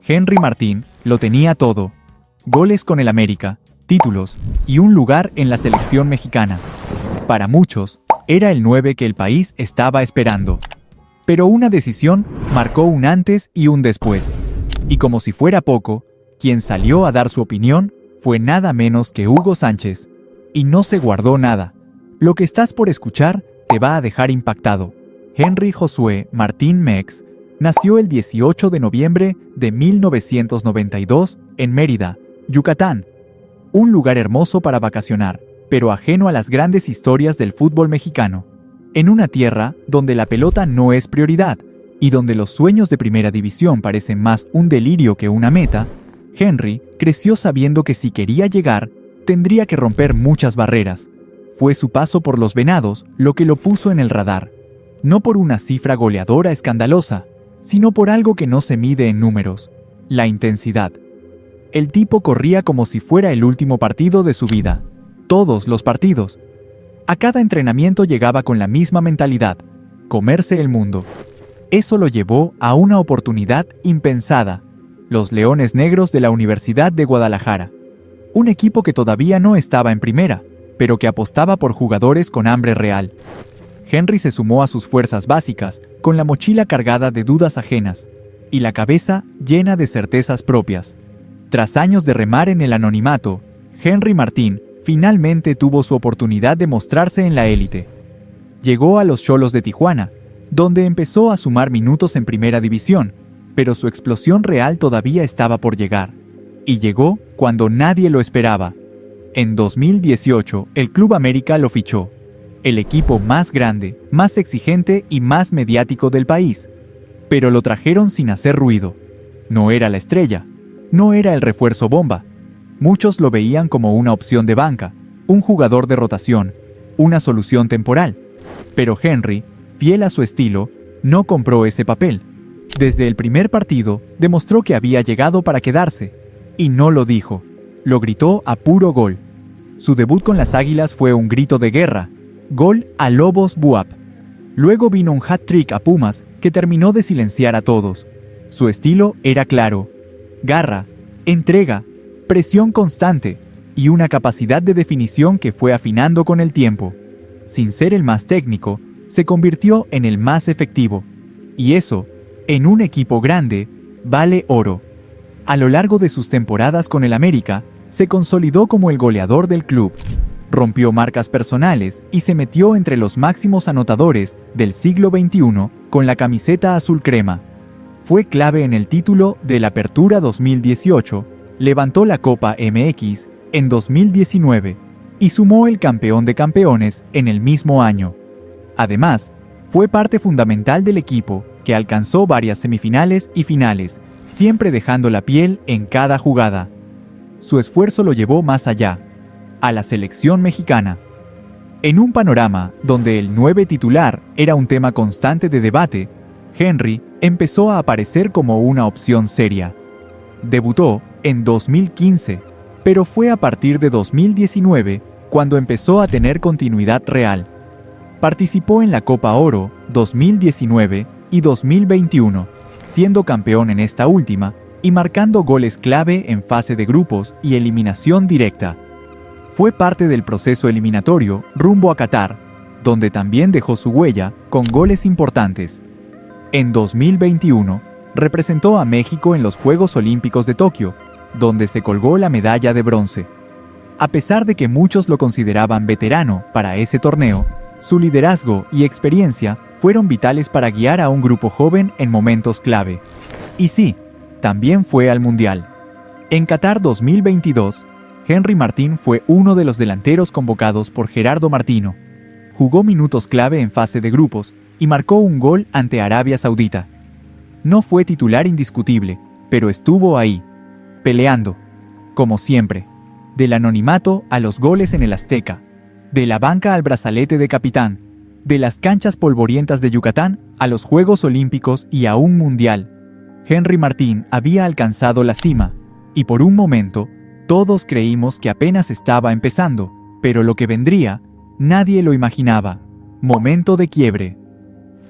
Henry Martín lo tenía todo: goles con el América, títulos y un lugar en la selección mexicana. Para muchos, era el 9 que el país estaba esperando. Pero una decisión marcó un antes y un después. Y como si fuera poco, quien salió a dar su opinión fue nada menos que Hugo Sánchez. Y no se guardó nada. Lo que estás por escuchar te va a dejar impactado. Henry Josué Martín Mex nació el 18 de noviembre de 1992 en Mérida, Yucatán. Un lugar hermoso para vacacionar, pero ajeno a las grandes historias del fútbol mexicano. En una tierra donde la pelota no es prioridad y donde los sueños de primera división parecen más un delirio que una meta, Henry creció sabiendo que si quería llegar, tendría que romper muchas barreras. Fue su paso por los Venados lo que lo puso en el radar. No por una cifra goleadora escandalosa, sino por algo que no se mide en números: la intensidad. El tipo corría como si fuera el último partido de su vida. Todos los partidos. A cada entrenamiento llegaba con la misma mentalidad: comerse el mundo. Eso lo llevó a una oportunidad impensada: los Leones Negros de la Universidad de Guadalajara. Un equipo que todavía no estaba en primera, pero que apostaba por jugadores con hambre real. Henry se sumó a sus fuerzas básicas, con la mochila cargada de dudas ajenas y la cabeza llena de certezas propias. Tras años de remar en el anonimato, Henry Martín finalmente tuvo su oportunidad de mostrarse en la élite. Llegó a los Xolos de Tijuana, donde empezó a sumar minutos en primera división, pero su explosión real todavía estaba por llegar. Y llegó cuando nadie lo esperaba. En 2018, el Club América lo fichó. El equipo más grande, más exigente y más mediático del país. Pero lo trajeron sin hacer ruido. No era la estrella, no era el refuerzo bomba. Muchos lo veían como una opción de banca, un jugador de rotación, una solución temporal. Pero Henry, fiel a su estilo, no compró ese papel. Desde el primer partido, demostró que había llegado para quedarse. Y no lo dijo, lo gritó a puro gol. Su debut con las Águilas fue un grito de guerra: gol a Lobos Buap. Luego vino un hat-trick a Pumas que terminó de silenciar a todos. Su estilo era claro: garra, entrega, presión constante y una capacidad de definición que fue afinando con el tiempo. Sin ser el más técnico, se convirtió en el más efectivo. Y eso, en un equipo grande, vale oro. A lo largo de sus temporadas con el América, se consolidó como el goleador del club. Rompió marcas personales y se metió entre los máximos anotadores del siglo XXI con la camiseta azul crema. Fue clave en el título de la Apertura 2018, levantó la Copa MX en 2019 y sumó el campeón de campeones en el mismo año. Además, fue parte fundamental del equipo que alcanzó varias semifinales y finales, siempre dejando la piel en cada jugada. Su esfuerzo lo llevó más allá, a la selección mexicana. En un panorama donde el 9 titular era un tema constante de debate, Henry empezó a aparecer como una opción seria. Debutó en 2015, pero fue a partir de 2019 cuando empezó a tener continuidad real. Participó en la Copa Oro 2019 y 2021, siendo campeón en esta última y marcando goles clave en fase de grupos y eliminación directa. Fue parte del proceso eliminatorio rumbo a Qatar, donde también dejó su huella con goles importantes. En 2021, representó a México en los Juegos Olímpicos de Tokio, donde se colgó la medalla de bronce. A pesar de que muchos lo consideraban veterano para ese torneo, su liderazgo y experiencia fueron vitales para guiar a un grupo joven en momentos clave. Y sí, también fue al Mundial. En Qatar 2022, Henry Martín fue uno de los delanteros convocados por Gerardo Martino. Jugó minutos clave en fase de grupos y marcó un gol ante Arabia Saudita. No fue titular indiscutible, pero estuvo ahí, peleando, como siempre, del anonimato a los goles en el Azteca, de la banca al brazalete de capitán, de las canchas polvorientas de Yucatán a los Juegos Olímpicos y a un Mundial. Henry Martín había alcanzado la cima, y por un momento, todos creímos que apenas estaba empezando, pero lo que vendría, nadie lo imaginaba. Momento de quiebre.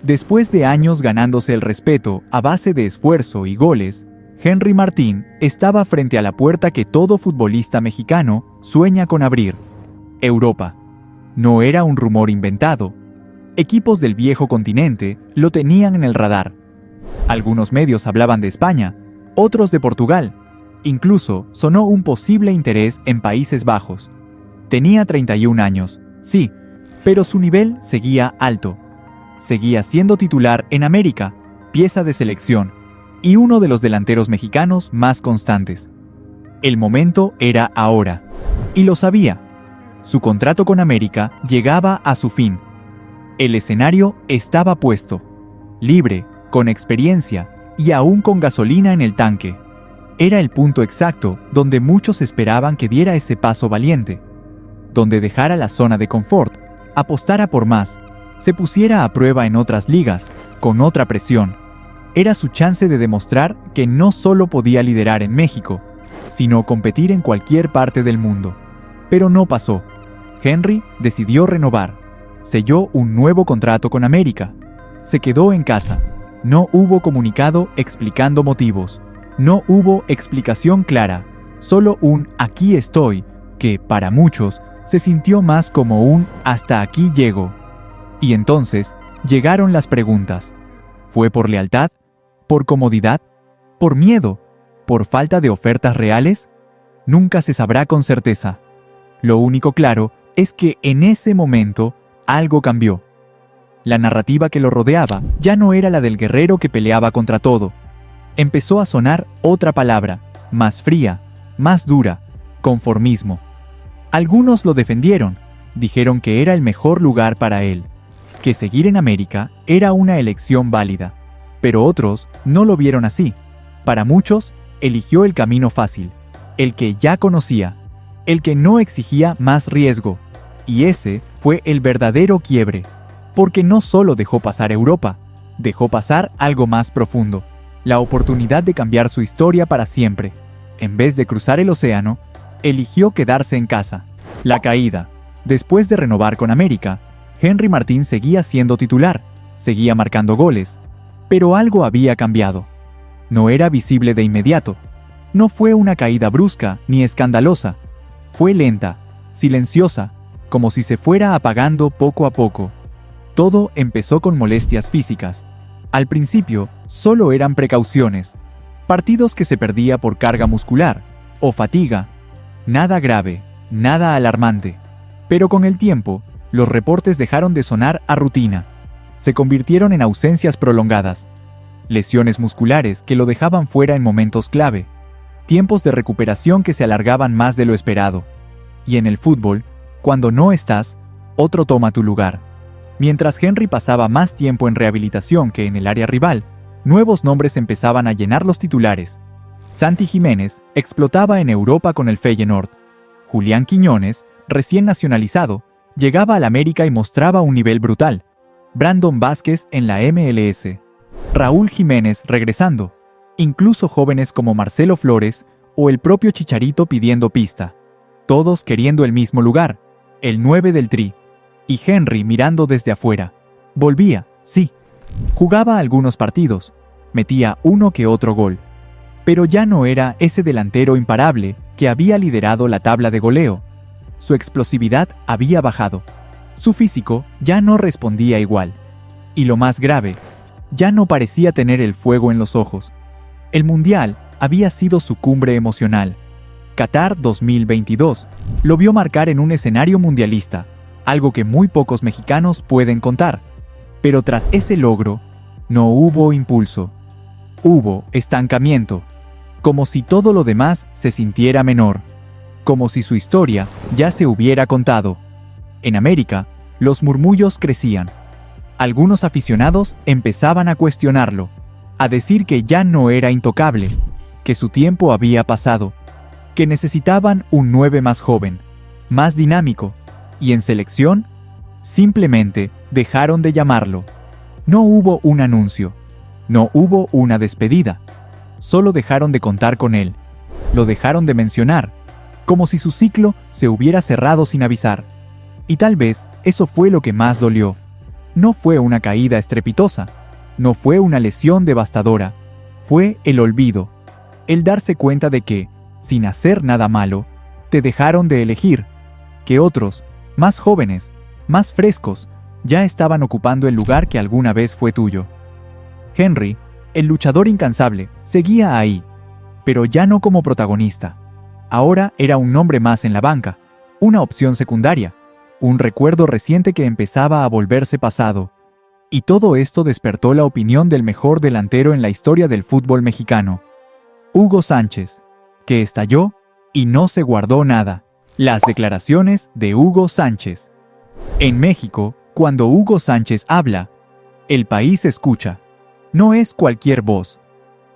Después de años ganándose el respeto a base de esfuerzo y goles, Henry Martín estaba frente a la puerta que todo futbolista mexicano sueña con abrir: Europa. No era un rumor inventado. Equipos del viejo continente lo tenían en el radar. Algunos medios hablaban de España, otros de Portugal. Incluso sonó un posible interés en Países Bajos. Tenía 31 años, sí, pero su nivel seguía alto. Seguía siendo titular en América, pieza de selección, y uno de los delanteros mexicanos más constantes. El momento era ahora, y lo sabía. Su contrato con América llegaba a su fin. El escenario estaba puesto, libre, con experiencia y aún con gasolina en el tanque. Era el punto exacto donde muchos esperaban que diera ese paso valiente, donde dejara la zona de confort, apostara por más, se pusiera a prueba en otras ligas, con otra presión. Era su chance de demostrar que no solo podía liderar en México, sino competir en cualquier parte del mundo. Pero no pasó. Henry decidió renovar. Selló un nuevo contrato con América. Se quedó en casa. No hubo comunicado explicando motivos. No hubo explicación clara. Solo un "aquí estoy", que, para muchos, se sintió más como un "hasta aquí llego". Y entonces llegaron las preguntas. ¿Fue por lealtad? ¿Por comodidad? ¿Por miedo? ¿Por falta de ofertas reales? Nunca se sabrá con certeza. Lo único claro es que en ese momento algo cambió. La narrativa que lo rodeaba ya no era la del guerrero que peleaba contra todo. Empezó a sonar otra palabra, más fría, más dura: conformismo. Algunos lo defendieron, dijeron que era el mejor lugar para él, que seguir en América era una elección válida, pero otros no lo vieron así. Para muchos, eligió el camino fácil, el que ya conocía, el que no exigía más riesgo, y ese fue el verdadero quiebre, porque no solo dejó pasar Europa, dejó pasar algo más profundo, la oportunidad de cambiar su historia para siempre. En vez de cruzar el océano, eligió quedarse en casa. La caída. Después de renovar con América, Henry Martín seguía siendo titular, seguía marcando goles, pero algo había cambiado. No era visible de inmediato. No fue una caída brusca ni escandalosa. Fue lenta, silenciosa, como si se fuera apagando poco a poco. Todo empezó con molestias físicas. Al principio, solo eran precauciones, partidos que se perdía por carga muscular o fatiga. Nada grave, nada alarmante. Pero con el tiempo, los reportes dejaron de sonar a rutina. Se convirtieron en ausencias prolongadas, lesiones musculares que lo dejaban fuera en momentos clave, tiempos de recuperación que se alargaban más de lo esperado. Y en el fútbol, cuando no estás, otro toma tu lugar. Mientras Henry pasaba más tiempo en rehabilitación que en el área rival, nuevos nombres empezaban a llenar los titulares. Santi Jiménez explotaba en Europa con el Feyenoord. Julián Quiñones, recién nacionalizado, llegaba al América y mostraba un nivel brutal. Brandon Vázquez en la MLS. Raúl Jiménez regresando. Incluso jóvenes como Marcelo Flores o el propio Chicharito pidiendo pista. Todos queriendo el mismo lugar, el 9 del Tri. Y Henry mirando desde afuera. Volvía, sí. Jugaba algunos partidos. Metía uno que otro gol. Pero ya no era ese delantero imparable que había liderado la tabla de goleo. Su explosividad había bajado. Su físico ya no respondía igual. Y lo más grave, ya no parecía tener el fuego en los ojos. El Mundial había sido su cumbre emocional. Qatar 2022 lo vio marcar en un escenario mundialista, algo que muy pocos mexicanos pueden contar. Pero tras ese logro, no hubo impulso. Hubo estancamiento, como si todo lo demás se sintiera menor, como si su historia ya se hubiera contado. En América, los murmullos crecían. Algunos aficionados empezaban a cuestionarlo, a decir que ya no era intocable, que su tiempo había pasado, que necesitaban un 9 más joven, más dinámico, y en selección, simplemente dejaron de llamarlo. No hubo un anuncio, no hubo una despedida, solo dejaron de contar con él, lo dejaron de mencionar, como si su ciclo se hubiera cerrado sin avisar. Y tal vez eso fue lo que más dolió. No fue una caída estrepitosa, no fue una lesión devastadora, fue el olvido. el darse cuenta de que, sin hacer nada malo, te dejaron de elegir, que otros, más jóvenes, más frescos, ya estaban ocupando el lugar que alguna vez fue tuyo. Henry, el luchador incansable, seguía ahí, pero ya no como protagonista. Ahora era un nombre más en la banca, una opción secundaria, un recuerdo reciente que empezaba a volverse pasado. Y todo esto despertó la opinión del mejor delantero en la historia del fútbol mexicano, Hugo Sánchez, que estalló y no se guardó nada. Las declaraciones de Hugo Sánchez. En México, cuando Hugo Sánchez habla, el país escucha. No es cualquier voz.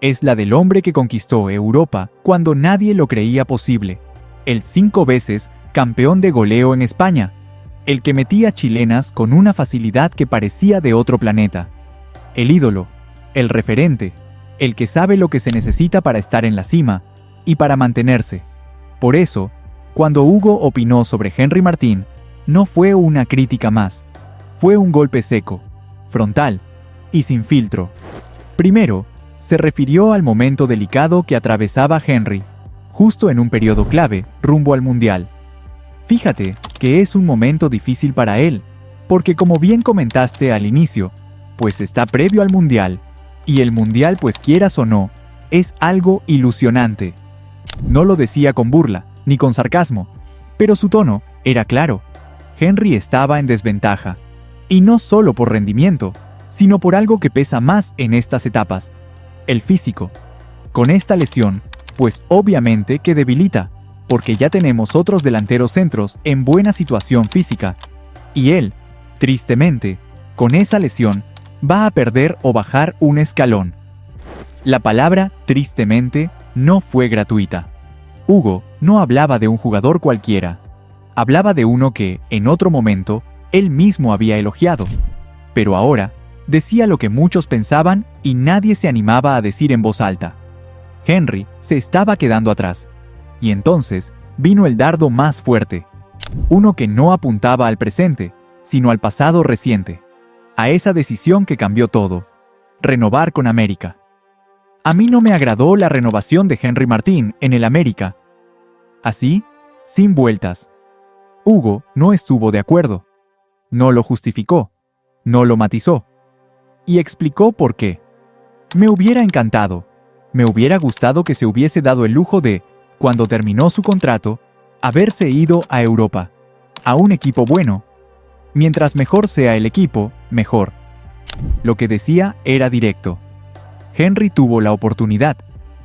Es la del hombre que conquistó Europa cuando nadie lo creía posible. El 5 veces campeón de goleo en España. El que metía chilenas con una facilidad que parecía de otro planeta. El ídolo, el referente, el que sabe lo que se necesita para estar en la cima y para mantenerse. Por eso, cuando Hugo opinó sobre Henry Martín, no fue una crítica más. Fue un golpe seco, frontal y sin filtro. Primero, se refirió al momento delicado que atravesaba Henry, justo en un periodo clave rumbo al Mundial. Fíjate que es un momento difícil para él, porque como bien comentaste al inicio, pues está previo al Mundial, y el Mundial, pues quieras o no, es algo ilusionante. No lo decía con burla, ni con sarcasmo, pero su tono era claro. Henry estaba en desventaja, y no solo por rendimiento, sino por algo que pesa más en estas etapas, el físico. Con esta lesión, pues obviamente que debilita, porque ya tenemos otros delanteros centros en buena situación física, y él, tristemente, con esa lesión, va a perder o bajar un escalón. La palabra tristemente no fue gratuita. Hugo no hablaba de un jugador cualquiera, hablaba de uno que, en otro momento, él mismo había elogiado, pero ahora decía lo que muchos pensaban y nadie se animaba a decir en voz alta. Henry se estaba quedando atrás, y entonces vino el dardo más fuerte, uno que no apuntaba al presente, sino al pasado reciente, a esa decisión que cambió todo, renovar con América. A mí no me agradó la renovación de Henry Martín en el América. Así, sin vueltas. Hugo no estuvo de acuerdo, no lo justificó, no lo matizó, y explicó por qué. Me hubiera encantado, me hubiera gustado que se hubiese dado el lujo de, cuando terminó su contrato, haberse ido a Europa, a un equipo bueno. Mientras mejor sea el equipo, mejor. Lo que decía era directo. Henry tuvo la oportunidad,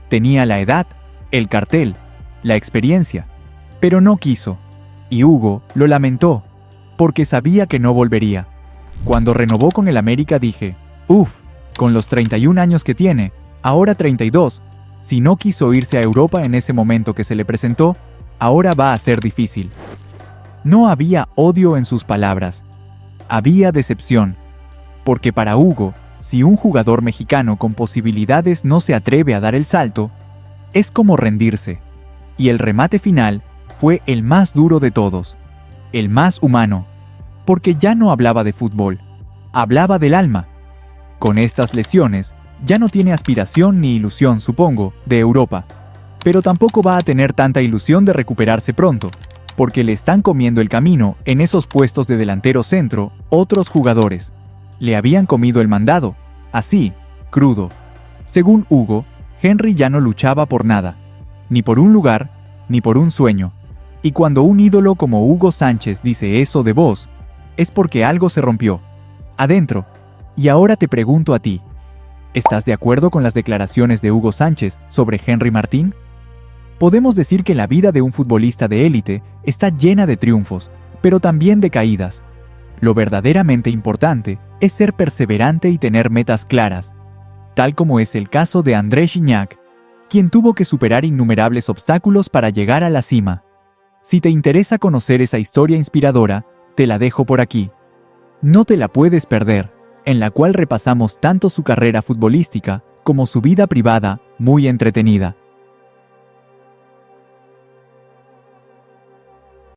tenía la edad, el cartel, la experiencia, pero no quiso, y Hugo lo lamentó, porque sabía que no volvería. Cuando renovó con el América dije, con los 31 años que tiene, ahora 32, si no quiso irse a Europa en ese momento que se le presentó, ahora va a ser difícil. No había odio en sus palabras, había decepción, porque para Hugo, si un jugador mexicano con posibilidades no se atreve a dar el salto, es como rendirse, y el remate final fue el más duro de todos, el más humano, porque ya no hablaba de fútbol, hablaba del alma. Con estas lesiones, ya no tiene aspiración ni ilusión, supongo, de Europa, pero tampoco va a tener tanta ilusión de recuperarse pronto, porque le están comiendo el camino en esos puestos de delantero centro otros jugadores. Le habían comido el mandado, así, crudo. Según Hugo, Henry ya no luchaba por nada, ni por un lugar, ni por un sueño. Y cuando un ídolo como Hugo Sánchez dice eso de vos, es porque algo se rompió, adentro. Y ahora te pregunto a ti, ¿estás de acuerdo con las declaraciones de Hugo Sánchez sobre Henry Martín? Podemos decir que la vida de un futbolista de élite está llena de triunfos, pero también de caídas. Lo verdaderamente importante es ser perseverante y tener metas claras, tal como es el caso de André Gignac, quien tuvo que superar innumerables obstáculos para llegar a la cima. Si te interesa conocer esa historia inspiradora, te la dejo por aquí. No te la puedes perder, en la cual repasamos tanto su carrera futbolística como su vida privada, muy entretenida.